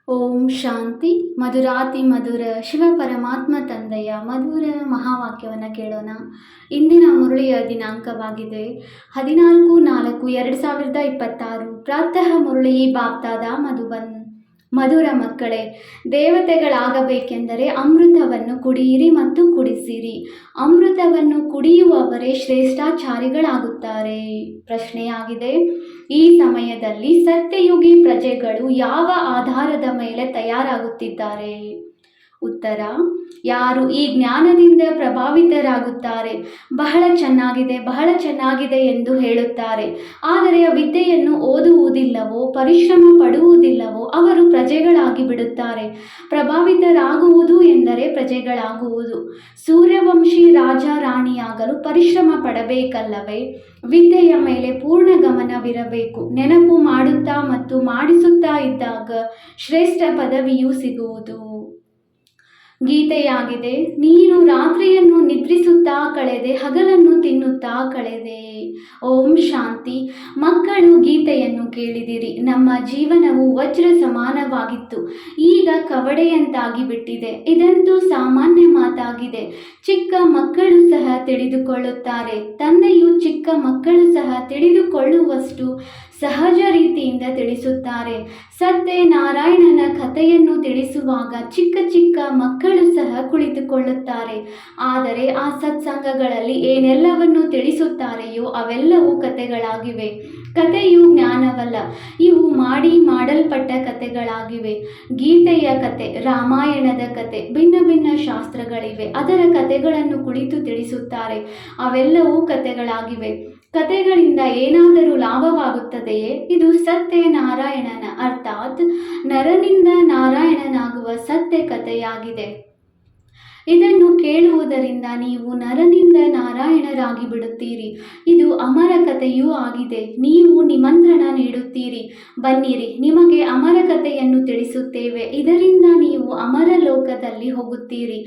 ಓಂ ಶಾಂತಿ. ಮಧುರಾತಿ ಮಧುರ ಶಿವ ಪರಮಾತ್ಮ ತಂದೆಯ ಮಧುರ ಮಹಾವಾಕ್ಯವನ್ನು ಕೇಳೋಣ. ಇಂದಿನ ಮುರಳಿಯ ದಿನಾಂಕವಾಗಿದೆ 14/4/2026. ಪ್ರಾತಃ ಮುರಳಿ ಬಾಪ್ತಾದ ಮಧುಬನ್. ಮಧುರ ಮಕ್ಕಳೇ, ದೇವತೆಗಳಾಗಬೇಕೆಂದರೆ ಅಮೃತವನ್ನು ಕುಡಿಯಿರಿ ಮತ್ತು ಕುಡಿಸಿರಿ. ಅಮೃತವನ್ನು ಕುಡಿಯುವವರೇ ಶ್ರೇಷ್ಠಾಚಾರಿಗಳಾಗುತ್ತಾರೆ. ಪ್ರಶ್ನೆಯಾಗಿದೆ, ಈ ಸಮಯದಲ್ಲಿ ಸತ್ಯಯುಗಿ ಪ್ರಜೆಗಳು ಯಾವ ಆಧಾರದ ಮೇಲೆ ತಯಾರಾಗುತ್ತಿದ್ದಾರೆ? ಉತ್ತರ: ಯಾರು ಈ ಜ್ಞಾನದಿಂದ ಪ್ರಭಾವಿತರಾಗುತ್ತಾರೆ, ಬಹಳ ಚೆನ್ನಾಗಿದೆ ಎಂದು ಹೇಳುತ್ತಾರೆ. ಆದರೆ ಆ ವಿದ್ಯೆಯನ್ನು ಓದುವುದಿಲ್ಲವೋ, ಪರಿಶ್ರಮ ಪಡುವುದಿಲ್ಲವೋ ಅವರು ಪ್ರಜೆಗಳಾಗಿ ಬಿಡುತ್ತಾರೆ. ಪ್ರಭಾವಿತರಾಗುವುದು ಎಂದರೆ ಪ್ರಜೆಗಳಾಗುವುದು. ಸೂರ್ಯವಂಶಿ ರಾಜ ರಾಣಿಯಾಗಲು ಪರಿಶ್ರಮ ಪಡಬೇಕಲ್ಲವೇ? ವಿದ್ಯೆಯ ಮೇಲೆ ಪೂರ್ಣ ಗಮನವಿರಬೇಕು. ನೆನಪು ಮಾಡುತ್ತಾ ಮತ್ತು ಮಾಡಿಸುತ್ತಾ ಇದ್ದಾಗ ಶ್ರೇಷ್ಠ ಪದವಿಯೂ ಸಿಗುವುದು. ಗೀತೆಯಾಗಿದೆ, ನೀನು ರಾತ್ರಿಯನ್ನು ನಿದ್ರಿಸುತ್ತಾ ಕಳೆದೆ, ಹಗಲನ್ನು ತಿನ್ನುತ್ತಾ ಕಳೆದೆ. ಓಂ ಶಾಂತಿ. ಮಕ್ಕಳು, ಗೀತೆಯನ್ನು ಕೇಳಿದಿರಿ. ನಮ್ಮ ಜೀವನವು ವಜ್ರ ಸಮಾನವಾಗಿತ್ತು, ಈಗ ಕವಡೆಯಂತಾಗಿ ಬಿಟ್ಟಿದೆ. ಇದಂತೂ ಸಾಮಾನ್ಯ ಮಾತಾಗಿದೆ. ಚಿಕ್ಕ ಮಕ್ಕಳು ಸಹ ತಿಳಿದುಕೊಳ್ಳುತ್ತಾರೆ. ತಂದೆಯು ಚಿಕ್ಕ ಮಕ್ಕಳು ಸಹ ತಿಳಿದುಕೊಳ್ಳುವಷ್ಟು ಸಹಜ ರೀತಿಯಿಂದ ತಿಳಿಸುತ್ತಾರೆ. ಸತ್ಯನಾರಾಯಣನ ಕಥೆಯನ್ನು ತಿಳಿಸುವಾಗ ಚಿಕ್ಕ ಚಿಕ್ಕ ಮಕ್ಕಳು ಸಹ ಕುಳಿತುಕೊಳ್ಳುತ್ತಾರೆ. ಆದರೆ ಆ ಸತ್ಸಂಗಗಳಲ್ಲಿ ಏನೆಲ್ಲವನ್ನು ತಿಳಿಸುತ್ತಾರೆಯೋ ಅವೆಲ್ಲವೂ ಕಥೆಗಳಾಗಿವೆ. ಕಥೆಯು ಜ್ಞಾನವಲ್ಲ, ಇವು ಮಾಡಲ್ಪಟ್ಟ ಕಥೆಗಳಾಗಿವೆ. ಗೀತೆಯ ಕಥೆ, ರಾಮಾಯಣದ ಕಥೆ, ಭಿನ್ನ ಭಿನ್ನ ಶಾಸ್ತ್ರಗಳಿವೆ. ಅದರ ಕಥೆಗಳನ್ನು ಕುಳಿತು ತಿಳಿಸುತ್ತಾರೆ. ಅವೆಲ್ಲವೂ ಕಥೆಗಳಾಗಿವೆ. ಕಥೆಗಳಿಂದ ಏನಾದರೂ ಲಾಭವಾಗುತ್ತದೆಯೇ? ಇದು ಸತ್ಯನಾರಾಯಣನ ಅರ್ಥಾತ್ ನರನಿಂದ ನಾರಾಯಣನಾಗುವ ಸತ್ಯ ಕಥೆಯಾಗಿದೆ. ಇದನ್ನು ಕೇಳುವುದರಿಂದ ನೀವು ನರನಿಂದ ನಾರಾಯಣರಾಗಿ ಬಿಡುತ್ತೀರಿ. ಇದು ಅಮರ ಕಥೆಯೂ ಆಗಿದೆ. ನೀವು ನಿಮಂತ್ರಣ ನೀಡುತ್ತೀರಿ, ಬನ್ನಿರಿ, ನಿಮಗೆ ಅಮರ ಕಥೆಯನ್ನು ತಿಳಿಸುತ್ತೇವೆ. ಇದರಿಂದ ನೀವು ಅಮರ ಲೋಕದಲ್ಲಿ ಹೋಗುತ್ತೀರಿ.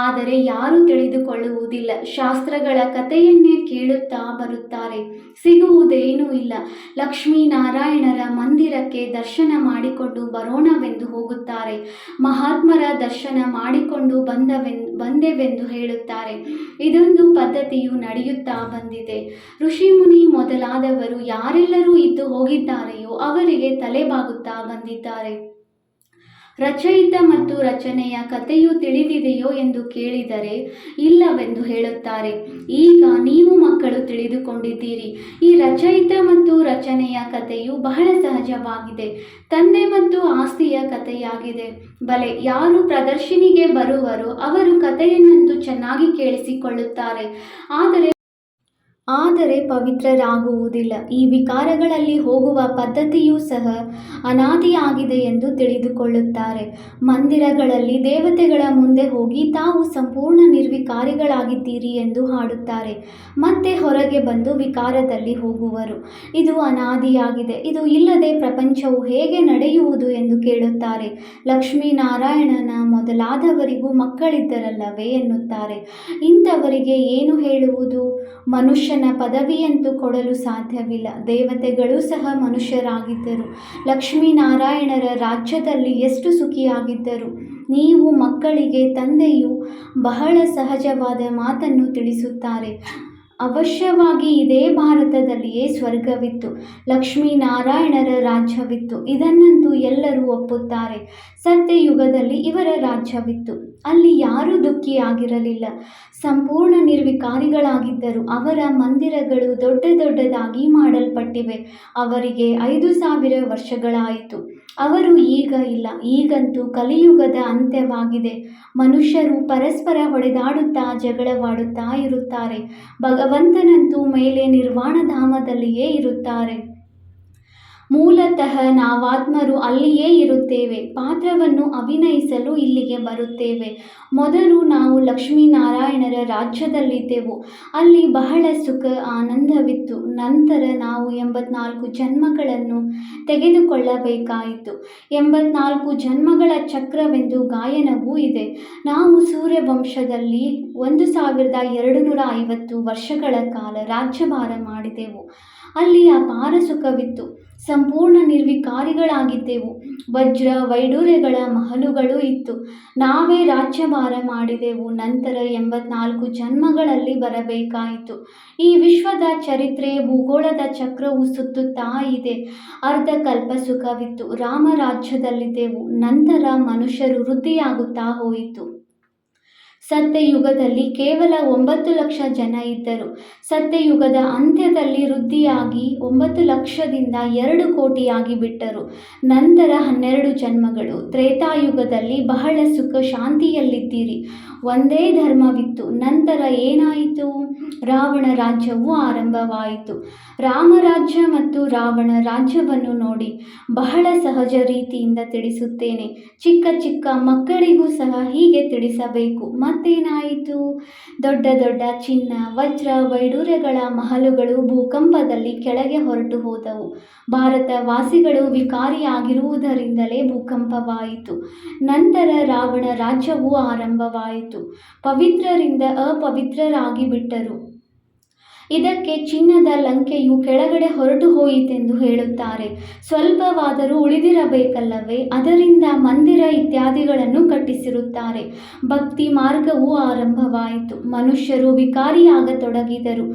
ಆದರೆ ಯಾರೂ ತಿಳಿದುಕೊಳ್ಳುವುದಿಲ್ಲ. ಶಾಸ್ತ್ರಗಳ ಕಥೆಯನ್ನೇ ಕೇಳುತ್ತಾ ಬರುತ್ತಾರೆ. ಸಿಗುವುದೇನೂ ಇಲ್ಲ. ಲಕ್ಷ್ಮೀನಾರಾಯಣರ ಮಂದಿರಕ್ಕೆ ದರ್ಶನ ಮಾಡಿಕೊಂಡು ಬರೋಣವೆಂದು ಹೋಗುತ್ತಾರೆ. ಮಹಾತ್ಮರ ದರ್ಶನ ಮಾಡಿಕೊಂಡು ಬಂದೆವೆಂದು ಹೇಳುತ್ತಾರೆ. ಇದೊಂದು ಪದ್ಧತಿಯು ನಡೆಯುತ್ತಾ ಬಂದಿದೆ. ಋಷಿಮುನಿ ಮೊದಲಾದವರು ಯಾರೆಲ್ಲರೂ ಇದ್ದು ಹೋಗಿದ್ದಾರೆಯೋ ಅವರಿಗೆ ತಲೆಬಾಗುತ್ತಾ ಬಂದಿದ್ದಾರೆ. ರಚಯಿತ ಮತ್ತು ರಚನೆಯ ಕಥೆಯು ತಿಳಿದಿದೆಯೋ ಎಂದು ಕೇಳಿದರೆ ಇಲ್ಲವೆಂದು ಹೇಳುತ್ತಾರೆ. ಈಗ ನೀವು ಮಕ್ಕಳು ತಿಳಿದುಕೊಂಡಿದ್ದೀರಿ. ಈ ರಚಯಿತ ಮತ್ತು ರಚನೆಯ ಕಥೆಯು ಬಹಳ ಸಹಜವಾಗಿದೆ. ತಂದೆ ಮತ್ತು ಆಸ್ತಿಯ ಕಥೆಯಾಗಿದೆ. ಬಲೆ, ಯಾರು ಪ್ರದರ್ಶನಿಗೆ ಬರುವರೋ ಅವರು ಕಥೆಯನ್ನಂತೂ ಚೆನ್ನಾಗಿ ಕೇಳಿಸಿಕೊಳ್ಳುತ್ತಾರೆ. ಆದರೆ ಪವಿತ್ರರಾಗುವುದಿಲ್ಲ. ಈ ವಿಕಾರಗಳಲ್ಲಿ ಹೋಗುವ ಪದ್ಧತಿಯೂ ಸಹ ಅನಾದಿಯಾಗಿದೆ ಎಂದು ತಿಳಿದುಕೊಳ್ಳುತ್ತಾರೆ. ಮಂದಿರಗಳಲ್ಲಿ ದೇವತೆಗಳ ಮುಂದೆ ಹೋಗಿ ತಾವು ಸಂಪೂರ್ಣ ನಿರ್ವಿಕಾರಿಗಳಾಗಿದ್ದೀರಿ ಎಂದು ಹಾಡುತ್ತಾರೆ. ಮತ್ತೆ ಹೊರಗೆ ಬಂದು ವಿಕಾರದಲ್ಲಿ ಹೋಗುವರು. ಇದು ಅನಾದಿಯಾಗಿದೆ. ಇದು ಇಲ್ಲದೆ ಪ್ರಪಂಚವು ಹೇಗೆ ನಡೆಯುವುದು ಎಂದು ಕೇಳುತ್ತಾರೆ. ಲಕ್ಷ್ಮೀನಾರಾಯಣನ ಮೊದಲಾದವರಿಗೂ ಮಕ್ಕಳಿದ್ದರಲ್ಲವೇ ಎನ್ನುತ್ತಾರೆ. ಇಂಥವರಿಗೆ ಏನು ಹೇಳುವುದು? ಮನುಷ್ಯನ ಪದವಿಯಂತೂ ಕೊಡಲು ಸಾಧ್ಯವಿಲ್ಲ. ದೇವತೆಗಳೂ ಸಹ ಮನುಷ್ಯರಾಗಿದ್ದರು. ಲಕ್ಷ್ಮೀನಾರಾಯಣರ ರಾಜ್ಯದಲ್ಲಿ ಎಷ್ಟು ಸುಖಿಯಾಗಿದ್ದರು. ನೀವು ಮಕ್ಕಳಿಗೆ ತಂದೆಯು ಬಹಳ ಸಹಜವಾದ ಮಾತನ್ನು ತಿಳಿಸುತ್ತಾರೆ. ಅವಶ್ಯವಾಗಿ ಇದೇ ಭಾರತದಲ್ಲಿಯೇ ಸ್ವರ್ಗವಿತ್ತು, ಲಕ್ಷ್ಮೀನಾರಾಯಣರ ರಾಜ್ಯವಿತ್ತು. ಇದನ್ನಂತೂ ಎಲ್ಲರೂ ಒಪ್ಪುತ್ತಾರೆ. ಸತ್ಯಯುಗದಲ್ಲಿ ಇವರ ರಾಜ್ಯವಿತ್ತು. ಅಲ್ಲಿ ಯಾರೂ ದುಃಖಿಯಾಗಿರಲಿಲ್ಲ. ಸಂಪೂರ್ಣ ನಿರ್ವಿಕಾರಿಗಳಾಗಿದ್ದರು. ಅವರ ಮಂದಿರಗಳು ದೊಡ್ಡದಾಗಿ ಮಾಡಲ್ಪಟ್ಟಿವೆ. ಅವರಿಗೆ 5,000 ವರ್ಷಗಳಾಯಿತು. ಅವರು ಈಗ ಇಲ್ಲ. ಈಗಂತೂ ಕಲಿಯುಗದ ಅಂತ್ಯವಾಗಿದೆ. ಮನುಷ್ಯರು ಪರಸ್ಪರ ಹೊಡೆದಾಡುತ್ತಾ ಜಗಳವಾಡುತ್ತಾ ಇರುತ್ತಾರೆ. ಭಗವಂತನಂತೂ ಮೇಲೆ ನಿರ್ವಾಣಧಾಮದಲ್ಲಿಯೇ ಇರುತ್ತಾರೆ. ಮೂಲತಃ ನಾವಾತ್ಮರು ಅಲ್ಲಿಯೇ ಇರುತ್ತೇವೆ. ಪಾತ್ರವನ್ನು ಅಭಿನಯಿಸಲು ಇಲ್ಲಿಗೆ ಬರುತ್ತೇವೆ. ಮೊದಲು ನಾವು ಲಕ್ಷ್ಮೀನಾರಾಯಣರ ರಾಜ್ಯದಲ್ಲಿದ್ದೆವು. ಅಲ್ಲಿ ಬಹಳ ಸುಖ ಆನಂದವಿತ್ತು. ನಂತರ ನಾವು 84 ಜನ್ಮಗಳನ್ನು ತೆಗೆದುಕೊಳ್ಳಬೇಕಾಯಿತು. 84 ಜನ್ಮಗಳ ಚಕ್ರವೆಂದು ಗಾಯನವೂ ಇದೆ. ನಾವು ಸೂರ್ಯವಂಶದಲ್ಲಿ 1250 ವರ್ಷಗಳ ಕಾಲ ರಾಜ್ಯಭಾರ ಮಾಡಿದೆವು. ಅಲ್ಲಿ ಅಪಾರ ಸುಖವಿತ್ತು. ಸಂಪೂರ್ಣ ನಿರ್ವಿಕಾರಿಗಳಾಗಿದ್ದೆವು. ವಜ್ರ ವೈಡೂರ್ಯಗಳ ಮಹಲುಗಳು ಇತ್ತು. ನಾವೇ ರಾಜ್ಯಭಾರ ಮಾಡಿದೆವು. ನಂತರ 84 ಜನ್ಮಗಳಲ್ಲಿ ಬರಬೇಕಾಯಿತು. ಈ ವಿಶ್ವದ ಚರಿತ್ರೆ ಭೂಗೋಳದ ಚಕ್ರವು ಸುತ್ತುತ್ತಾ ಇದೆ. ಅರ್ಧ ಕಲ್ಪ ಸುಖವಿತ್ತು. ರಾಮರಾಜ್ಯದಲ್ಲಿದ್ದೆವು. ನಂತರ ಮನುಷ್ಯರು ವೃದ್ಧಿಯಾಗುತ್ತಾ ಹೋಯಿತು. ಸತ್ಯಯುಗದಲ್ಲಿ ಕೇವಲ 9 ಲಕ್ಷ ಜನ ಇದ್ದರು. ಸತ್ಯಯುಗದ ಅಂತ್ಯದಲ್ಲಿ ವೃದ್ಧಿಯಾಗಿ 9 ಲಕ್ಷದಿಂದ 2 ಕೋಟಿಯಾಗಿ ಬಿಟ್ಟರು. ನಂತರ 12 ಜನ್ಮಗಳು. ತ್ರೇತಾಯುಗದಲ್ಲಿ ಬಹಳ ಸುಖ ಶಾಂತಿಯಲ್ಲಿದ್ದೀರಿ. ಒಂದೇ ಧರ್ಮವಿತ್ತು. ನಂತರ ಏನಾಯಿತು? ರಾವಣ ರಾಜ್ಯವು ಆರಂಭವಾಯಿತು. ರಾಮರಾಜ್ಯ ಮತ್ತು ರಾವಣ ರಾಜ್ಯವನ್ನು ನೋಡಿ ಬಹಳ ಸಹಜ ರೀತಿಯಿಂದ ತಿಳಿಸುತ್ತೇನೆ. ಚಿಕ್ಕ ಚಿಕ್ಕ ಮಕ್ಕಳಿಗೂ ಸಹ ಹೀಗೆ ತಿಳಿಸಬೇಕು. ಮತ್ತೇನಾಯಿತು? ದೊಡ್ಡ ದೊಡ್ಡ ಚಿನ್ನ ವಜ್ರ ವೈಡೂರ್ಯಗಳ ಮಹಲುಗಳು ಭೂಕಂಪದಲ್ಲಿ ಕೆಳಗೆ ಹೊರಟು ಹೋದವು. ಭಾರತವಾಸಿಗಳು ವಿಕಾರಿಯಾಗಿರುವುದರಿಂದಲೇ ಭೂಕಂಪವಾಯಿತು. ನಂತರ ರಾವಣ ರಾಜ್ಯವು ಆರಂಭವಾಯಿತು. ಪವಿತ್ರರಿಂದ ಅಪವಿತ್ರರಾಗಿ ಬಿಟ್ಟರು. ಇದಕ್ಕೆ ಚಿನ್ನದ ಲಂಕೆಯು ಕೆಳಗಡೆ ಹೊರಟು ಹೋಯಿತೆಂದು ಹೇಳುತ್ತಾರೆ. ಸ್ವಲ್ಪವಾದರೂ ಉಳಿದಿರಬೇಕಲ್ಲವೇ? ಅದರಿಂದ ಮಂದಿರ ಇತ್ಯಾದಿಗಳನ್ನು ಕಟ್ಟಿಸಿರುತ್ತಾರೆ. ಭಕ್ತಿ ಮಾರ್ಗವು ಆರಂಭವಾಯಿತು. ಮನುಷ್ಯರು ವಿಕಾರಿಯಾಗತೊಡಗಿದರು.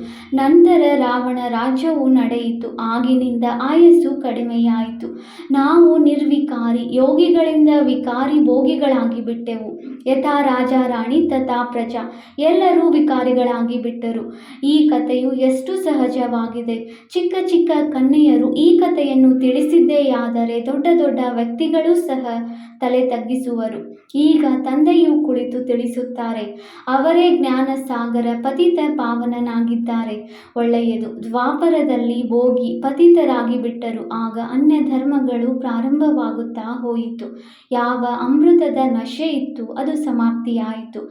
ನಂತರ ರಾವಣ ರಾಜ್ಯವು ನಡೆಯಿತು. ಆಗಿನಿಂದ ಆಯಸ್ಸು ಕಡಿಮೆಯಾಯಿತು. ನಾವು ನಿರ್ವಿಕಾರಿ ಯೋಗಿಗಳಿಂದ ವಿಕಾರಿ ಭೋಗಿಗಳಾಗಿ ಬಿಟ್ಟೆವು. ಯಥಾ ರಾಜ ರಾಣಿ ತಥಾ ಪ್ರಜಾ, ಎಲ್ಲರೂ ವಿಕಾರಿಗಳಾಗಿ ಬಿಟ್ಟರು. ಈ ಕಥೆಯು ಎಷ್ಟು ಸಹಜವಾಗಿದೆ. ಚಿಕ್ಕ ಚಿಕ್ಕ ಕನ್ಯೆಯರು ಈ ಕಥೆಯನ್ನು ತಿಳಿಸಿದ್ದೆಯಾದರೆ ದೊಡ್ಡ ದೊಡ್ಡ ವ್ಯಕ್ತಿಗಳೂ ಸಹ ತಲೆ ತಗ್ಗಿಸುವರು. ಈಗ ತಂದೆಯು ಕುಳಿತು ತಿಳಿಸುತ್ತಾರೆ. ಅವರೇ ಜ್ಞಾನ ಸಾಗರ ಪತಿತ ಪಾವನನಾಗಿದ್ದಾರೆ. ಒಳ್ಳೆಯದು. ದ್ವಾಪರದಲ್ಲಿ ಭೋಗಿ ಪತಿತರಾಗಿ ಬಿಟ್ಟರು. ಆಗ ಅನ್ಯ ಧರ್ಮಗಳು ಪ್ರಾರಂಭವಾಗುತ್ತಾ ಹೋಯಿತು. ಯಾವ ಅಮೃತದ ನಶೆ ಇತ್ತು ಅದು ಸಮಾಪ್ತಿಯಾಯಿತು.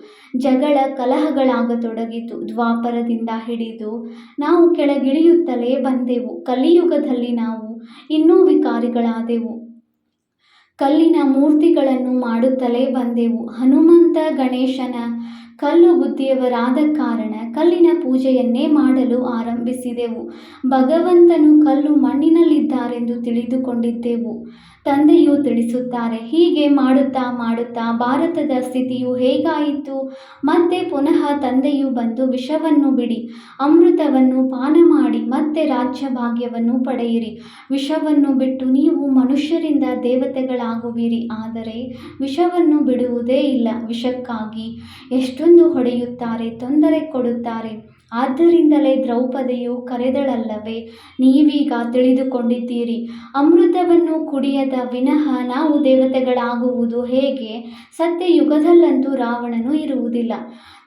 ಜಗಳ ಕಲಹಗಳಾಗತೊಡಗಿತು. ದ್ವಾಪರದಿಂದ ಹಿಡಿದು ನಾವು ಕೆಳಗಿಳಿಯುತ್ತಲೇ ಬಂದೆವು. ಕಲಿಯುಗದಲ್ಲಿ ನಾವು ಇನ್ನೂ ವಿಕಾರಿಗಳಾದೆವು. ಕಲ್ಲಿನ ಮೂರ್ತಿಗಳನ್ನು ಮಾಡುತ್ತಲೇ ಬಂದೆವು. ಹನುಮಂತ ಗಣೇಶನ ಕಲ್ಲು ಬುದ್ಧಿಯವರಾದ ಕಾರಣ ಕಲ್ಲಿನ ಪೂಜೆಯನ್ನೇ ಮಾಡಲು ಆರಂಭಿಸಿದೆವು. ಭಗವಂತನು ಕಲ್ಲು ಮಣ್ಣಿನಲ್ಲಿದ್ದಾರೆಂದು ತಿಳಿದುಕೊಂಡಿದ್ದೆವು. ತಂದೆಯು ತಿಳಿಸುತ್ತಾರೆ. ಹೀಗೆ ಮಾಡುತ್ತಾ ಮಾಡುತ್ತಾ ಭಾರತದ ಸ್ಥಿತಿಯು ಹೇಗಾಯಿತು? ಮತ್ತೆ ಪುನಃ ತಂದೆಯು ಬಂದು ವಿಷವನ್ನು ಬಿಡಿ, ಅಮೃತವನ್ನು ಪಾನ ಮಾಡಿ ಮತ್ತೆ ರಾಜ್ಯ ಭಾಗ್ಯವನ್ನು ಪಡೆಯಿರಿ. ವಿಷವನ್ನು ಬಿಟ್ಟು ನೀವು ಮನುಷ್ಯರಿಂದ ದೇವತೆಗಳಾಗುವಿರಿ. ಆದರೆ ವಿಷವನ್ನು ಬಿಡುವುದೇ ಇಲ್ಲ. ವಿಷಕ್ಕಾಗಿ ಎಷ್ಟೊಂದು ಹೊಡೆಯುತ್ತಾರೆ, ತೊಂದರೆ ಕೊಡುತ್ತಾರೆ. ಆದ್ದರಿಂದಲೇ ದ್ರೌಪದಿಯು ಕರೆದಳಲ್ಲವೇ? ನೀವೀಗ ತಿಳಿದುಕೊಂಡಿದ್ದೀರಿ. ಅಮೃತವನ್ನು ಕುಡಿಯದ ವಿನಃ ನಾವು ದೇವತೆಗಳಾಗುವುದು ಹೇಗೆ? ಸತ್ಯಯುಗದಲ್ಲಂತೂ ರಾವಣನು ಇರುವುದಿಲ್ಲ.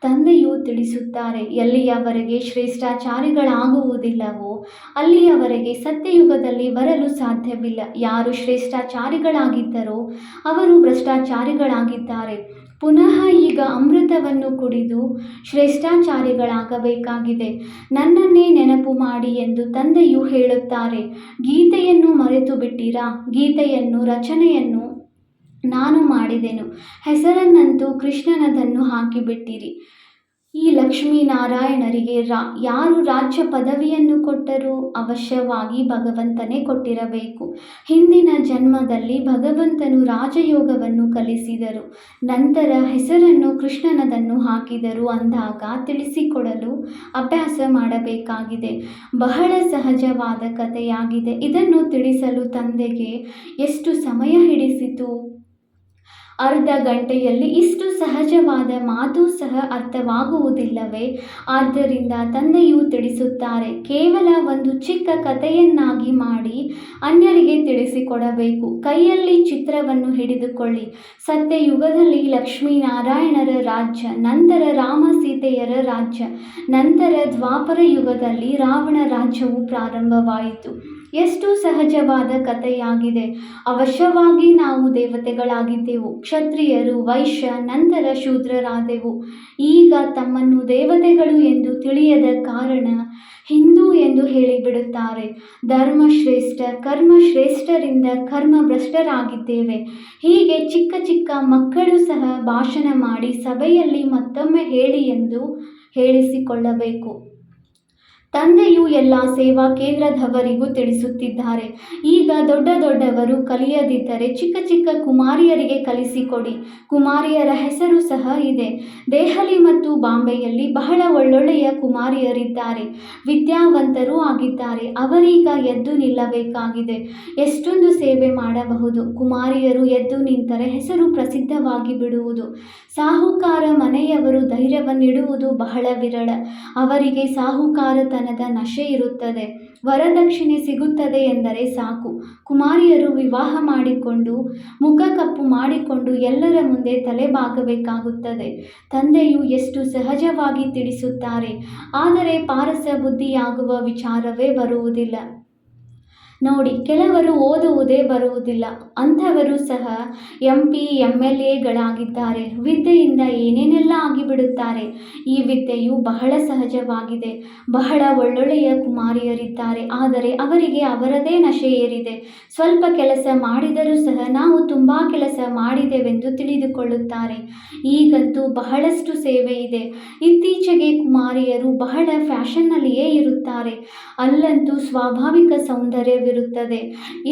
ತಂದೆಯು ತಿಳಿಸುತ್ತಾರೆ. ಎಲ್ಲಿಯವರೆಗೆ ಶ್ರೇಷ್ಠಾಚಾರಿಗಳಾಗುವುದಿಲ್ಲವೋ ಅಲ್ಲಿಯವರೆಗೆ ಸತ್ಯಯುಗದಲ್ಲಿ ಬರಲು ಸಾಧ್ಯವಿಲ್ಲ. ಯಾರು ಶ್ರೇಷ್ಠಾಚಾರಿಗಳಾಗಿದ್ದರೋ ಅವರು ಭ್ರಷ್ಟಾಚಾರಿಗಳಾಗಿದ್ದಾರೆ. ಪುನಃ ಈಗ ಅಮೃತವನ್ನು ಕುಡಿದು ಶ್ರೇಷ್ಠಾಚಾರಿಗಳಾಗಬೇಕಾಗಿದೆ. ನನ್ನನ್ನೇ ನೆನಪು ಮಾಡಿ ಎಂದು ತಂದೆಯು ಹೇಳುತ್ತಾರೆ. ಗೀತೆಯನ್ನು ಮರೆತು ಬಿಟ್ಟಿರಾ? ಗೀತೆಯನ್ನು ರಚನೆಯನ್ನು ನಾನು ಮಾಡಿದೆನು. ಹೆಸರನ್ನಂತೂ ಕೃಷ್ಣನದನ್ನು ಹಾಕಿಬಿಟ್ಟಿರಿ. ಈ ಲಕ್ಷ್ಮೀನಾರಾಯಣರಿಗೆ ಯಾರು ರಾಜ್ಯ ಪದವಿಯನ್ನು ಕೊಟ್ಟರು? ಅವಶ್ಯವಾಗಿ ಭಗವಂತನೇ ಕೊಟ್ಟಿರಬೇಕು. ಹಿಂದಿನ ಜನ್ಮದಲ್ಲಿ ಭಗವಂತನು ರಾಜಯೋಗವನ್ನು ಕಲಿಸಿದರು. ನಂತರ ಹೆಸರನ್ನು ಕೃಷ್ಣನದನ್ನು ಹಾಕಿದರು ಅಂದಾಗ ತಿಳಿಸಿಕೊಡಲು ಅಭ್ಯಾಸ ಮಾಡಬೇಕಾಗಿದೆ. ಬಹಳ ಸಹಜವಾದ ಕಥೆಯಾಗಿದೆ. ಇದನ್ನು ತಿಳಿಸಲು ತಂದೆಗೆ ಎಷ್ಟು ಸಮಯ ಹಿಡಿಸಿತು? ಅರ್ಧ ಗಂಟೆಯಲ್ಲಿ ಇಷ್ಟು ಸಹಜವಾದ ಮಾತು ಸಹ ಅರ್ಥವಾಗುವುದಿಲ್ಲವೇ? ಆದ್ದರಿಂದ ತಂದೆಯು ತಿಳಿಸುತ್ತಾರೆ. ಕೇವಲ ಒಂದು ಚಿಕ್ಕ ಕಥೆಯನ್ನಾಗಿ ಮಾಡಿ ಅನ್ಯರಿಗೆ ತಿಳಿಸಿಕೊಡಬೇಕು. ಕೈಯಲ್ಲಿ ಚಿತ್ರವನ್ನು ಹಿಡಿದುಕೊಳ್ಳಿ. ಸತ್ಯಯುಗದಲ್ಲಿ ಲಕ್ಷ್ಮೀನಾರಾಯಣರ ರಾಜ್ಯ, ನಂತರ ರಾಮ ಸೀತೆಯರ ರಾಜ್ಯ, ನಂತರ ದ್ವಾಪರ ಯುಗದಲ್ಲಿ ರಾವಣ ರಾಜ್ಯವು ಪ್ರಾರಂಭವಾಯಿತು. ಎಷ್ಟು ಸಹಜವಾದ ಕಥೆಯಾಗಿದೆ. ಅವಶ್ಯವಾಗಿ ನಾವು ದೇವತೆಗಳಾಗಿದ್ದೆವು. ಕ್ಷತ್ರಿಯರು, ವೈಶ್ಯ, ನಂತರ ಶೂದ್ರರಾದೆವು. ಈಗ ತಮ್ಮನ್ನು ದೇವತೆಗಳು ಎಂದು ತಿಳಿಯದ ಕಾರಣ ಹಿಂದೂ ಎಂದು ಹೇಳಿಬಿಡುತ್ತಾರೆ. ಧರ್ಮಶ್ರೇಷ್ಠ ಕರ್ಮಶ್ರೇಷ್ಠರಿಂದ ಕರ್ಮಭ್ರಷ್ಟರಾಗಿದ್ದೇವೆ. ಹೀಗೆ ಚಿಕ್ಕ ಚಿಕ್ಕ ಮಕ್ಕಳು ಸಹ ಭಾಷಣ ಮಾಡಿ ಸಭೆಯಲ್ಲಿ ಮತ್ತೊಮ್ಮೆ ಹೇಳಿ ಎಂದು ಹೇಳಿಸಿಕೊಳ್ಳಬೇಕು. ತಂದೆಯು ಎಲ್ಲ ಸೇವಾ ಕೇಂದ್ರದವರಿಗೂ ತಿಳಿಸುತ್ತಿದ್ದಾರೆ. ಈಗ ದೊಡ್ಡ ದೊಡ್ಡವರು ಕಲಿಯದಿದ್ದರೆ ಚಿಕ್ಕ ಚಿಕ್ಕ ಕುಮಾರಿಯರಿಗೆ ಕಲಿಸಿಕೊಡಿ. ಕುಮಾರಿಯರ ಹೆಸರು ಸಹ ಇದೆ. ದೆಹಲಿ ಮತ್ತು ಬಾಂಬೆಯಲ್ಲಿ ಬಹಳ ಒಳ್ಳೊಳ್ಳೆಯ ಕುಮಾರಿಯರಿದ್ದಾರೆ, ವಿದ್ಯಾವಂತರೂ ಆಗಿದ್ದಾರೆ. ಅವರೀಗ ಎದ್ದು ನಿಲ್ಲಬೇಕಾಗಿದೆ. ಎಷ್ಟೊಂದು ಸೇವೆ ಮಾಡಬಹುದು. ಕುಮಾರಿಯರು ಎದ್ದು ನಿಂತರೆ ಹೆಸರು ಪ್ರಸಿದ್ಧವಾಗಿ ಬಿಡುವುದು. ಸಾಹುಕಾರ ಮನೆಯವರು ಧೈರ್ಯವನ್ನಿಡುವುದು ಬಹಳ ವಿರಳ. ಅವರಿಗೆ ಸಾಹುಕಾರತನದ ನಶೆ ಇರುತ್ತದೆ. ವರದಕ್ಷಿಣೆ ಸಿಗುತ್ತದೆ ಎಂದರೆ ಸಾಕು. ಕುಮಾರಿಯರು ವಿವಾಹ ಮಾಡಿಕೊಂಡು ಮುಖ ಕಪ್ಪು ಮಾಡಿಕೊಂಡು ಎಲ್ಲರ ಮುಂದೆ ತಲೆಬಾಗಬೇಕಾಗುತ್ತದೆ. ತಂದೆಯು ಎಷ್ಟು ಸಹಜವಾಗಿ ತಿಳಿಸುತ್ತಾರೆ, ಆದರೆ ಪಾರಸ ಬುದ್ಧಿಯಾಗುವ ವಿಚಾರವೇ ಬರುವುದಿಲ್ಲ. ನೋಡಿ, ಕೆಲವರು ಓದುವುದೇ ಬರುವುದಿಲ್ಲ. ಅಂಥವರು ಸಹ MP MLAಗಳಾಗಿದ್ದಾರೆ. ವಿದ್ಯೆಯಿಂದ ಏನೇನೆಲ್ಲ ಆಗಿಬಿಡುತ್ತಾರೆ. ಈ ವಿದ್ಯೆಯು ಬಹಳ ಸಹಜವಾಗಿದೆ. ಬಹಳ ಒಳ್ಳೊಳ್ಳೆಯ ಕುಮಾರಿಯರಿದ್ದಾರೆ, ಆದರೆ ಅವರಿಗೆ ಅವರದೇ ನಶೆ ಏರಿದೆ. ಸ್ವಲ್ಪ ಕೆಲಸ ಮಾಡಿದರೂ ಸಹ ನಾವು ತುಂಬ ಕೆಲಸ ಮಾಡಿದೆವೆಂದು ತಿಳಿದುಕೊಳ್ಳುತ್ತಾರೆ. ಈಗಂತೂ ಬಹಳಷ್ಟು ಸೇವೆ ಇದೆ. ಇತ್ತೀಚೆಗೆ ಕುಮಾರಿಯರು ಬಹಳ ಫ್ಯಾಷನ್ನಲ್ಲಿಯೇ ಇರುತ್ತಾರೆ. ಅಲ್ಲಂತೂ ಸ್ವಾಭಾವಿಕ ಸೌಂದರ್ಯವಿರುತ್ತದೆ.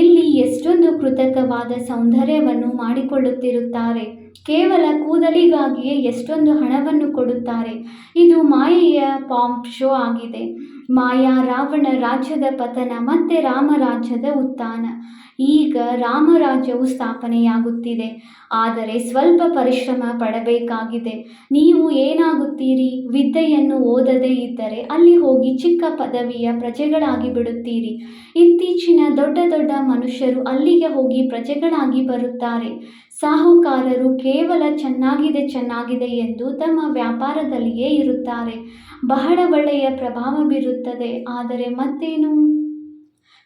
ಇಲ್ಲಿ ಎಷ್ಟೊಂದು ಕೃತಕವಾದ ಸೌಂದರ್ಯವನ್ನು ಮಾಡಿಕೊಳ್ಳುತ್ತಿರುತ್ತಾರೆ. ಕೇವಲ ಕೂದಲಿಗಾಗಿಯೇ ಎಷ್ಟೊಂದು ಹಣವನ್ನು ಕೊಡುತ್ತಾರೆ. ಇದು ಮಾಯೆಯ ಪಾಂಪ್ ಶೋ ಆಗಿದೆ. ಮಾಯಾ ರಾವಣ ರಾಜ್ಯದ ಪತನ ಮತ್ತೆ ರಾಮರಾಜ್ಯದ ಉತ್ಥಾನ. ಈಗ ರಾಮರಾಜ್ಯವು ಸ್ಥಾಪನೆಯಾಗುತ್ತಿದೆ, ಆದರೆ ಸ್ವಲ್ಪ ಪರಿಶ್ರಮ ಪಡಬೇಕಾಗಿದೆ. ನೀವು ಏನಾಗುತ್ತೀರಿ? ವಿದ್ಯೆಯನ್ನು ಓದದೇ ಇದ್ದರೆ ಅಲ್ಲಿ ಹೋಗಿ ಚಿಕ್ಕ ಪದವಿಯ ಪ್ರಜೆಗಳಾಗಿ ಬಿಡುತ್ತೀರಿ. ಇತ್ತೀಚಿನ ದೊಡ್ಡ ದೊಡ್ಡ ಮನುಷ್ಯರು ಅಲ್ಲಿಗೆ ಹೋಗಿ ಪ್ರಜೆಗಳಾಗಿ ಬರುತ್ತಾರೆ. ಸಾಹುಕಾರರು ಕೇವಲ ಚೆನ್ನಾಗಿದೆ ಎಂದು ತಮ್ಮ ವ್ಯಾಪಾರದಲ್ಲಿಯೇ ಇರುತ್ತಾರೆ. ಬಹಳ ಒಳ್ಳೆಯ ಪ್ರಭಾವ ಬೀರುತ್ತದೆ, ಆದರೆ ಮತ್ತೇನು?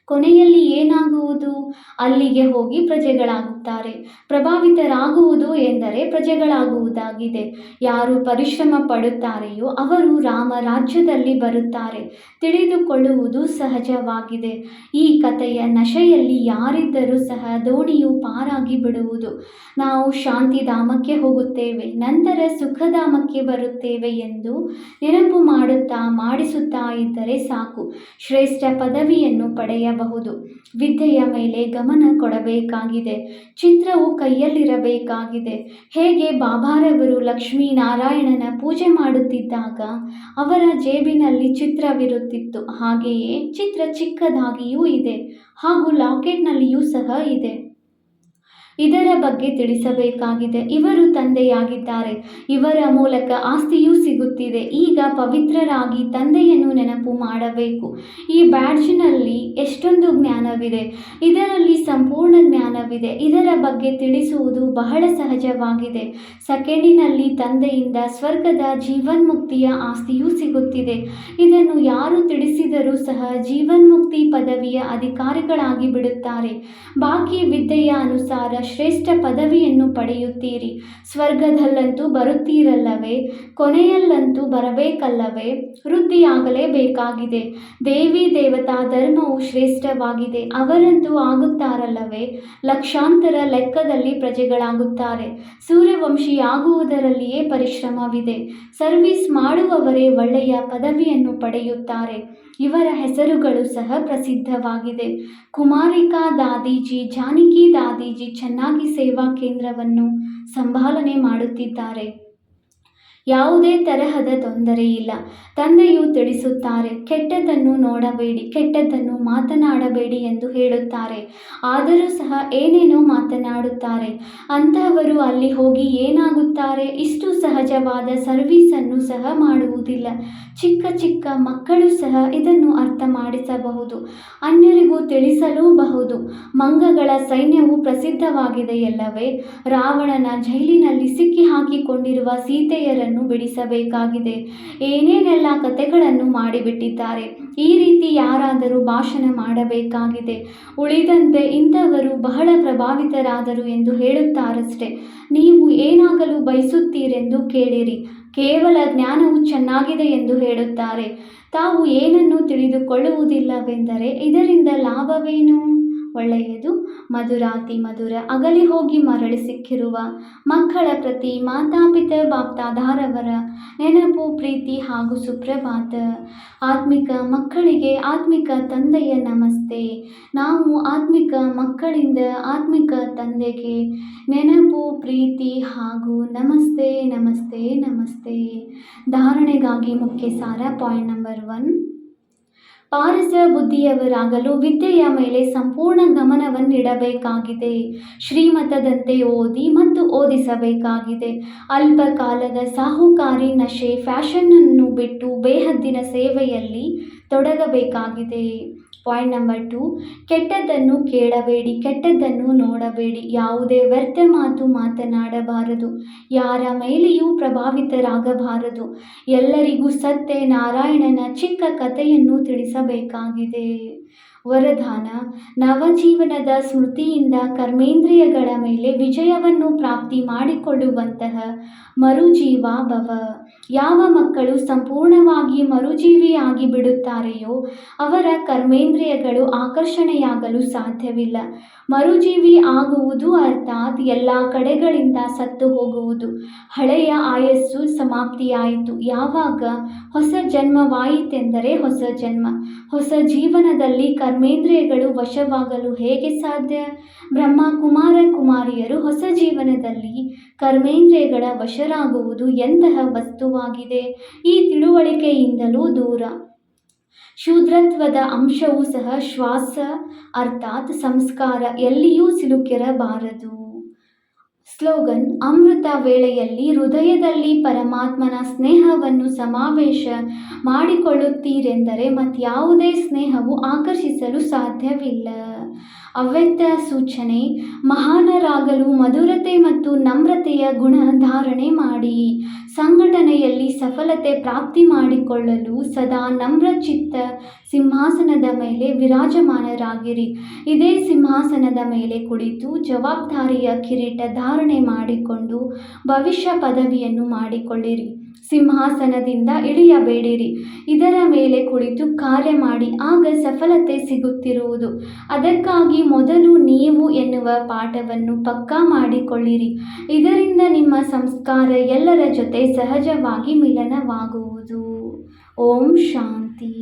ಕೊನೆಯಲ್ಲಿ ಏನಾಗುವುದು? ಅಲ್ಲಿಗೆ ಹೋಗಿ ಪ್ರಜೆಗಳಾಗುತ್ತಾರೆ. ಪ್ರಭಾವಿತರಾಗುವುದು ಎಂದರೆ ಪ್ರಜೆಗಳಾಗುವುದಾಗಿದೆ. ಯಾರು ಪರಿಶ್ರಮ ಪಡುತ್ತಾರೆಯೋ ಅವರು ರಾಮರಾಜ್ಯದಲ್ಲಿ ಬರುತ್ತಾರೆ. ತಿಳಿದುಕೊಳ್ಳುವುದು ಸಹಜವಾಗಿದೆ. ಈ ಕಥೆಯ ನಶೆಯಲ್ಲಿ ಯಾರಿದ್ದರೂ ಸಹ ದೋಣಿಯು ಪಾರಾಗಿ ಬಿಡುವುದು. ನಾವು ಶಾಂತಿಧಾಮಕ್ಕೆ ಹೋಗುತ್ತೇವೆ, ನಂತರ ಸುಖಧಾಮಕ್ಕೆ ಬರುತ್ತೇವೆ ಎಂದು ನೆನಪು ಮಾಡಿಸುತ್ತಾ ಇದ್ದರೆ ಸಾಕು. ಶ್ರೇಷ್ಠ ಪದವಿಯನ್ನು ಪಡೆಯಬಹುದು. ವಿದ್ಯೆಯ ಮೇಲೆ ಗಮನ ಕೊಡಬೇಕಾಗಿದೆ. ಚಿತ್ರವು ಕೈಯಲ್ಲಿರಬೇಕಾಗಿದೆ. ಹೇಗೆ ಬಾಬಾರವರು ಲಕ್ಷ್ಮೀನಾರಾಯಣನ ಪೂಜೆ ಮಾಡುತ್ತಿದ್ದಾಗ ಅವರ ಜೇಬಿನಲ್ಲಿ ಚಿತ್ರವಿರುತ್ತಿತ್ತು, ಹಾಗೆಯೇ ಚಿತ್ರ ಚಿಕ್ಕದಾಗಿಯೂ ಇದೆ, ಹಾಗೂ ಲಾಕೆಟ್ನಲ್ಲಿಯೂ ಸಹ ಇದೆ. ಇದರ ಬಗ್ಗೆ ತಿಳಿಸಬೇಕಾಗಿದೆ. ಇವರು ತಂದೆಯಾಗಿದ್ದಾರೆ. ಇವರ ಮೂಲಕ ಆಸ್ತಿಯೂ ಸಿಗುತ್ತಿದೆ. ಈಗ ಪವಿತ್ರರಾಗಿ ತಂದೆಯನ್ನು ನೆನಪು ಮಾಡಬೇಕು. ಈ ಬ್ಯಾಡ್ಜ್ನಲ್ಲಿ ಎಷ್ಟೊಂದು ಜ್ಞಾನವಿದೆ. ಇದರಲ್ಲಿ ಸಂಪೂರ್ಣ ಜ್ಞಾನವಿದೆ. ಇದರ ಬಗ್ಗೆ ತಿಳಿಸುವುದು ಬಹಳ ಸಹಜವಾಗಿದೆ. ಸೆಕೆಂಡಿನಲ್ಲಿ ತಂದೆಯಿಂದ ಸ್ವರ್ಗದ ಜೀವನ್ಮುಕ್ತಿಯ ಆಸ್ತಿಯೂ ಸಿಗುತ್ತಿದೆ. ಇದನ್ನು ಯಾರು ತಿಳಿಸಿದರೂ ಸಹ ಜೀವನ್ಮುಕ್ತಿ ಪದವಿಯ ಅಧಿಕಾರಿಗಳಾಗಿ ಬಿಡುತ್ತಾರೆ. ಬಾಕಿ ವಿದ್ಯೆಯ ಅನುಸಾರ ಶ್ರೇಷ್ಠ ಪದವಿಯನ್ನು ಪಡೆಯುತ್ತೀರಿ. ಸ್ವರ್ಗದಲ್ಲಂತೂ ಬರುತ್ತೀರಲ್ಲವೇ? ಕೊನೆಯಲ್ಲಂತೂ ಬರಬೇಕಲ್ಲವೇ? ವೃದ್ಧಿಯಾಗಲೇಬೇಕಾಗಿದೆ. ದೇವಿ ದೇವತಾ ಧರ್ಮವು ಶ್ರೇಷ್ಠವಾಗಿದೆ. ಅವರಂತೂ ಆಗುತ್ತಾರಲ್ಲವೇ? ಲಕ್ಷಾಂತರ ಲೆಕ್ಕದಲ್ಲಿ ಪ್ರಜೆಗಳಾಗುತ್ತಾರೆ. ಸೂರ್ಯವಂಶಿಯಾಗುವುದರಲ್ಲಿಯೇ ಪರಿಶ್ರಮವಿದೆ. ಸರ್ವಿಸ್ ಮಾಡುವವರೇ ಒಳ್ಳೆಯ ಪದವಿಯನ್ನು ಪಡೆಯುತ್ತಾರೆ. ಇವರ ಹೆಸರುಗಳು ಸಹ ಪ್ರಸಿದ್ಧವಾಗಿದೆ. ಕುಮಾರಿಕಾ ದಾದೀಜಿ, ಜಾನಕಿ ದಾದೀಜಿ ಚೆನ್ನಾಗಿ ಸೇವಾ ಕೇಂದ್ರವನ್ನು ಸಂಭಾಲನೆ ಮಾಡುತ್ತಿದ್ದಾರೆ. ಯಾವುದೇ ತರಹದ ತೊಂದರೆ ಇಲ್ಲ. ತಂದೆಯು ತಿಳಿಸುತ್ತಾರೆ, ಕೆಟ್ಟದ್ದನ್ನು ನೋಡಬೇಡಿ, ಕೆಟ್ಟದ್ದನ್ನು ಮಾತನಾಡಬೇಡಿ ಎಂದು ಹೇಳುತ್ತಾರೆ. ಆದರೂ ಸಹ ಏನೇನೋ ಮಾತನಾಡುತ್ತಾರೆ. ಅಂತಹವರು ಅಲ್ಲಿ ಹೋಗಿ ಏನಾಗುತ್ತಾರೆ? ಇಷ್ಟು ಸಹಜವಾದ ಸರ್ವೀಸನ್ನು ಸಹ ಮಾಡುವುದಿಲ್ಲ. ಚಿಕ್ಕ ಚಿಕ್ಕ ಮಕ್ಕಳು ಸಹ ಇದನ್ನು ಅರ್ಥ ಮಾಡಿಸಬಹುದು, ಅನ್ಯರಿಗೂ ತಿಳಿಸಲೂಬಹುದು. ಮಂಗಗಳ ಸೈನ್ಯವು ಪ್ರಸಿದ್ಧವಾಗಿದೆಯಲ್ಲವೇ? ರಾವಣನ ಜೈಲಿನಲ್ಲಿ ಸಿಕ್ಕಿ ಹಾಕಿಕೊಂಡಿರುವ ಸೀತೆಯರನ್ನು ಬಿಡಿಸಬೇಕಾಗಿದೆ. ಏನೇನೆಲ್ಲ ಕಥೆಗಳನ್ನು ಮಾಡಿಬಿಟ್ಟಿದ್ದಾರೆ. ಈ ರೀತಿ ಯಾರಾದರೂ ಭಾಷಣ ಮಾಡಬೇಕಾಗಿದೆ. ಉಳಿದಂತೆ ಇಂಥವರು ಬಹಳ ಪ್ರಭಾವಿತರಾದರು ಎಂದು ಹೇಳುತ್ತಾರಷ್ಟೆ. ನೀವು ಏನಾಗಲು ಬಯಸುತ್ತೀರೆಂದು ಕೇಳಿರಿ. ಕೇವಲ ಜ್ಞಾನವು ಚೆನ್ನಾಗಿದೆ ಎಂದು ಹೇಳುತ್ತಾರೆ. ತಾವು ಏನನ್ನೂ ತಿಳಿದುಕೊಳ್ಳುವುದಿಲ್ಲವೆಂದರೆ ಇದರಿಂದ ಲಾಭವೇನು? ಒಳ್ಳೆಯದು. ಮಧುರಾತಿ ಮಧುರ ಅಗಲಿ ಹೋಗಿ ಮರಳಿ ಸಿಕ್ಕಿರುವ ಮಕ್ಕಳ ಪ್ರತಿ ಮಾತಾಪಿತ ಬಾಪ್ತಾದಾರವರ ನೆನಪು, ಪ್ರೀತಿ ಹಾಗೂ ಸುಪ್ರಭಾತ. ಆತ್ಮಿಕ ಮಕ್ಕಳಿಗೆ ಆತ್ಮಿಕ ತಂದೆಯ ನಮಸ್ತೆ. ನಾವು ಆತ್ಮಿಕ ಮಕ್ಕಳಿಂದ ಆತ್ಮಿಕ ತಂದೆಗೆ ನೆನಪು, ಪ್ರೀತಿ ಹಾಗೂ ನಮಸ್ತೆ ನಮಸ್ತೆ ನಮಸ್ತೆ. ಧಾರಣೆಗಾಗಿ ಮುಖ್ಯ ಸಾರ. ಪಾಯಿಂಟ್ ನಂಬರ್ 1, ಪಾರಸ ಬುದ್ಧಿಯವರಾಗಲು ವಿದ್ಯೆಯ ಮೇಲೆ ಸಂಪೂರ್ಣ ಗಮನವನ್ನಿಡಬೇಕಾಗಿದೆ. ಶ್ರೀಮತದಂತೆ ಓದಿ ಮತ್ತು ಓದಿಸಬೇಕಾಗಿದೆ. ಅಲ್ಪ ಕಾಲದ ಸಾಹುಕಾರಿ, ನಶೆ, ಫ್ಯಾಷನ್ನನ್ನು ಬಿಟ್ಟು ಬೇಹದ್ದಿನ ಸೇವೆಯಲ್ಲಿ ತೊಡಗಬೇಕಾಗಿದೆ. ಪಾಯಿಂಟ್ ನಂಬರ್ 2, ಕೆಟ್ಟದ್ದನ್ನು ಕೇಳಬೇಡಿ, ಕೆಟ್ಟದ್ದನ್ನು ನೋಡಬೇಡಿ, ಯಾವುದೇ ವ್ಯರ್ಥ ಮಾತು ಮಾತನಾಡಬಾರದು, ಯಾರ ಮೇಲೆಯೂ ಪ್ರಭಾವಿತರಾಗಬಾರದು. ಎಲ್ಲರಿಗೂ ಸತ್ಯನಾರಾಯಣನ ಚಿಕ್ಕ ಕಥೆಯನ್ನು ತಿಳಿಸಬೇಕಾಗಿದೆ. ವರದಾನ: ನವಜೀವನದ ಸ್ಮೃತಿಯಿಂದ ಕರ್ಮೇಂದ್ರಿಯಗಳ ಮೇಲೆ ವಿಜಯವನ್ನು ಪ್ರಾಪ್ತಿ ಮಾಡಿಕೊಳ್ಳುವಂತಹ ಮರುಜೀವ ಭವ. ಯಾವ ಮಕ್ಕಳು ಸಂಪೂರ್ಣವಾಗಿ ಮರುಜೀವಿಯಾಗಿ ಬಿಡುತ್ತಾರೆಯೋ ಅವರ ಕರ್ಮೇಂದ್ರಿಯಗಳು ಆಕರ್ಷಣೆಯಾಗಲು ಸಾಧ್ಯವಿಲ್ಲ. ಮರುಜೀವಿ ಆಗುವುದು ಅರ್ಥಾತ್ ಎಲ್ಲ ಕಡೆಗಳಿಂದ ಸತ್ತು ಹೋಗುವುದು. ಹಳೆಯ ಆಯಸ್ಸು ಸಮಾಪ್ತಿಯಾಯಿತು. ಯಾವಾಗ ಹೊಸ ಜನ್ಮವಾಯಿತೆಂದರೆ ಹೊಸ ಜನ್ಮ, ಹೊಸ ಜೀವನದಲ್ಲಿ ಕರ್ಮೇಂದ್ರಿಯಗಳು ವಶವಾಗಲು ಹೇಗೆ ಸಾಧ್ಯ? ಬ್ರಹ್ಮ ಕುಮಾರ ಕುಮಾರಿಯರು ಹೊಸ ಜೀವನದಲ್ಲಿ ಕರ್ಮೇಂದ್ರಿಯಗಳ ವಶರಾಗುವುದು ಎಂತಹ ವಸ್ತುವಾಗಿದೆ? ಈ ತಿಳುವಳಿಕೆಯಿಂದಲೂ ದೂರ. ಶೂದ್ರತ್ವದ ಅಂಶವೂ ಸಹ ಶ್ವಾಸ ಅರ್ಥಾತ್ ಸಂಸ್ಕಾರ ಎಲ್ಲಿಯೂ ಸಿಲುಕಿರಬಾರದು. ಸ್ಲೋಗನ್: ಅಮೃತ ವೇಳೆಯಲ್ಲಿ ಹೃದಯದಲ್ಲಿ ಪರಮಾತ್ಮನ ಸ್ನೇಹವನ್ನು ಸಮಾವೇಶ ಮಾಡಿಕೊಳ್ಳುತ್ತೀರೆಂದರೆ ಮತ್ಯಾವುದೇ ಸ್ನೇಹವು ಆಕರ್ಷಿಸಲು ಸಾಧ್ಯವಿಲ್ಲ. ಅವ್ಯಕ್ತ ಸೂಚನೆ: ಮಹಾನರಾಗಲು ಮಧುರತೆ ಮತ್ತು ನಮ್ರತೆಯ ಗುಣ ಧಾರಣೆ ಮಾಡಿ. ಸಂಘಟನೆಯಲ್ಲಿ ಸಫಲತೆ ಪ್ರಾಪ್ತಿ ಮಾಡಿಕೊಳ್ಳಲು ಸದಾ ನಮ್ರಚಿತ್ತ ಸಿಂಹಾಸನದ ಮೇಲೆ ವಿರಾಜಮಾನರಾಗಿರಿ. ಇದೇ ಸಿಂಹಾಸನದ ಮೇಲೆ ಕುಳಿತು ಜವಾಬ್ದಾರಿಯ ಕಿರೀಟ ಧಾರಣೆ ಮಾಡಿಕೊಂಡು ಭವಿಷ್ಯ ಪದವಿಯನ್ನು ಮಾಡಿಕೊಳ್ಳಿರಿ. ಸಿಂಹಾಸನದಿಂದ ಇಳಿಯಬೇಡಿರಿ, ಇದರ ಮೇಲೆ ಕುಳಿತು ಕಾರ್ಯ ಮಾಡಿ, ಆಗ ಸಫಲತೆ ಸಿಗುತ್ತಿರುವುದು. ಅದಕ್ಕಾಗಿ ಮೊದಲು ನೀವು ಎನ್ನುವ ಪಾಠವನ್ನು ಪಕ್ಕಾ ಮಾಡಿಕೊಳ್ಳಿರಿ. ಇದರಿಂದ ನಿಮ್ಮ ಸಂಸ್ಕಾರ ಎಲ್ಲರ ಜೊತೆ ಸಹಜವಾಗಿ ಮಿಲನವಾಗುವುದು. ಓಂ ಶಾಂತಿ.